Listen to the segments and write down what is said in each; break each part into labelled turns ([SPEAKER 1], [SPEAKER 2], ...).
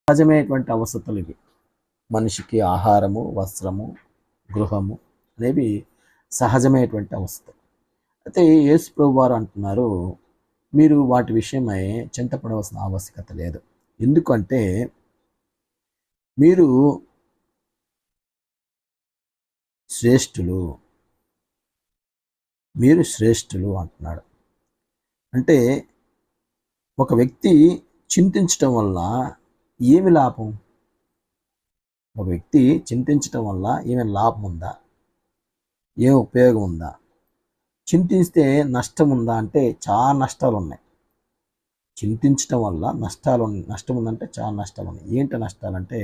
[SPEAKER 1] సహజమైనటువంటి అవసరతలు ఇవి. మనిషికి ఆహారము, వస్త్రము, గృహము అనేవి సహజమైనటువంటి అవసరం. అయితే యేసు ప్రభువారు అంటున్నారు, మీరు వాటి విషయమై చింతపడవలసిన ఆవశ్యకత లేదు. ఎందుకంటే మీరు శ్రేష్ఠులు, మీరు శ్రేష్ఠులు అంటున్నాడు. అంటే ఒక వ్యక్తి చింతించటం వల్ల ఏమి లాభం? ఒక వ్యక్తి చింతించటం వల్ల ఏమైనా లాభం ఉందా? ఏ ఉపయోగం ఉందా? చింతిస్తే నష్టం ఉందా అంటే చాలా నష్టాలు ఉన్నాయి. చింతించటం వల్ల నష్టం ఉందంటే చాలా నష్టాలు ఉన్నాయి. ఏంటి నష్టాలంటే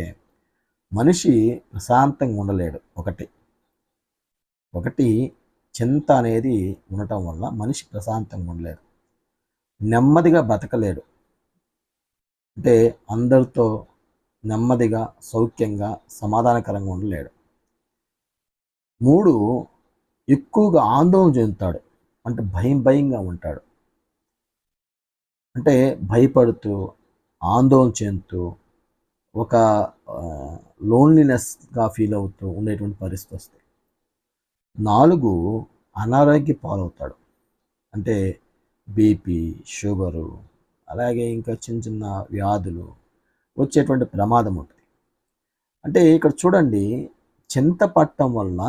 [SPEAKER 1] మనిషి ప్రశాంతంగా ఉండలేడు. ఒకటి చింత అనేది ఉండటం వల్ల మనిషి ప్రశాంతంగా ఉండలేడు, నెమ్మదిగా బతకలేడు. అంటే అందరితో నెమ్మదిగా, సౌఖ్యంగా, సమాధానకరంగా ఉండలేడు. 3, ఎక్కువగా ఆందోళన చెందుతాడు. అంటే భయంగా ఉంటాడు. అంటే భయపడుతూ, ఆందోళన చెందుతూ, ఒక లోన్లీనెస్గా ఫీల్ అవుతూ ఉండేటువంటి పరిస్థితి వస్తుంది. 4, అనారోగ్య పాలవుతాడు. అంటే బీపీ, షుగరు, అలాగే ఇంకా చిన్న వ్యాధులు వచ్చేటువంటి ప్రమాదం ఉంటుంది. అంటే ఇక్కడ చూడండి, చింత పట్టడం వల్ల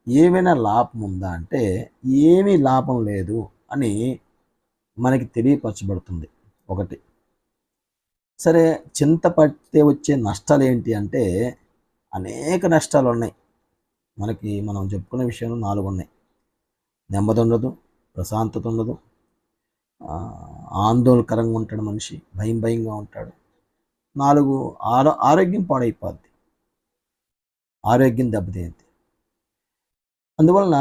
[SPEAKER 1] ఏమైనా లాభం ఉందా అంటే ఏమీ లాభం లేదు అని మనకి తెలియపరచబడుతుంది. ఒకటి. సరే, చింత పడితే వచ్చే నష్టాలు ఏంటి అంటే అనేక నష్టాలు ఉన్నాయి. మనం చెప్పుకునే విషయంలో 4 ఉన్నాయి. నెమ్మది ఉండదు, ప్రశాంతత ఉండదు, ఆందోళనకరంగా ఉంటాడు మనిషి, భయంగా ఉంటాడు. 4, ఆరోగ్యం పాడైపోద్ది, ఆరోగ్యం దెబ్బతింది. అందువలన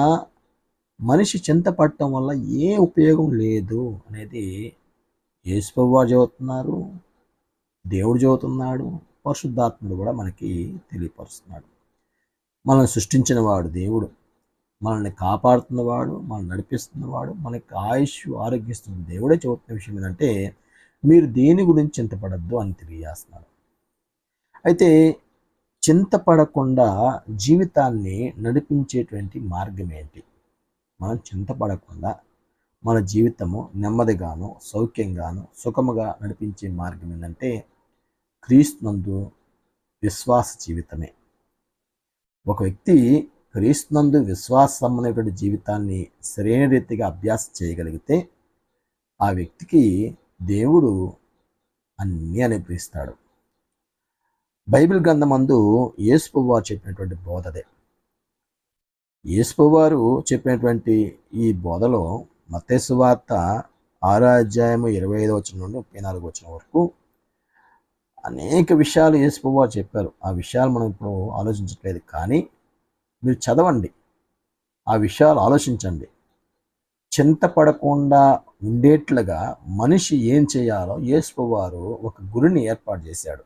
[SPEAKER 1] మనిషి చింత పడటం వల్ల ఏ ఉపయోగం లేదు అనేది యేసు ప్రభువారు చెబుతున్నారు, దేవుడు చెబుతున్నాడు, పరిశుద్ధాత్ముడు కూడా మనకి తెలియపరుస్తున్నాడు. మనల్ని సృష్టించిన వాడు దేవుడు, మనల్ని కాపాడుతున్నవాడు, మనల్ని నడిపిస్తున్నవాడు, మనకి ఆయుష్ ఆరోగ్యస్తున్న దేవుడే చెబుతున్న విషయం ఏంటంటే మీరు దేని గురించి చింతపడద్దు అని తెలియజేస్తున్నాడు. అయితే చింతపడకుండా జీవితాన్ని నడిపించేటువంటి మార్గం ఏంటి? మనం చింతపడకుండా మన జీవితము నెమ్మదిగాను, సౌఖ్యంగాను, సుఖముగా నడిపించే మార్గం ఏంటంటే క్రీస్తునందు విశ్వాస జీవితమే. ఒక వ్యక్తి క్రీస్తునందు విశ్వాసమైనటువంటి జీవితాన్ని సరైన రీతిగా అభ్యాసం చేయగలిగితే ఆ వ్యక్తికి దేవుడు అన్నీ అనుగ్రహిస్తాడు. బైబిల్ గ్రంథమందు యేసు ప్రభువారు చెప్పినటువంటి బోధదే. యేసు ప్రభువారు చెప్పినటువంటి ఈ బోధలో మత్తయి సువార్త 6:25 నుండి 34 వరకు అనేక విషయాలు యేసు ప్రభువారు చెప్పారు. ఆ విషయాలు మనం ఇప్పుడు ఆలోచించట్లేదు, కానీ మీరు చదవండి, ఆ విషయాలు ఆలోచించండి. చింతపడకుండా ఉండేట్లుగా మనిషి ఏం చేయాలో యేసు ప్రభువారు ఒక గురిని ఏర్పాటు చేశాడు.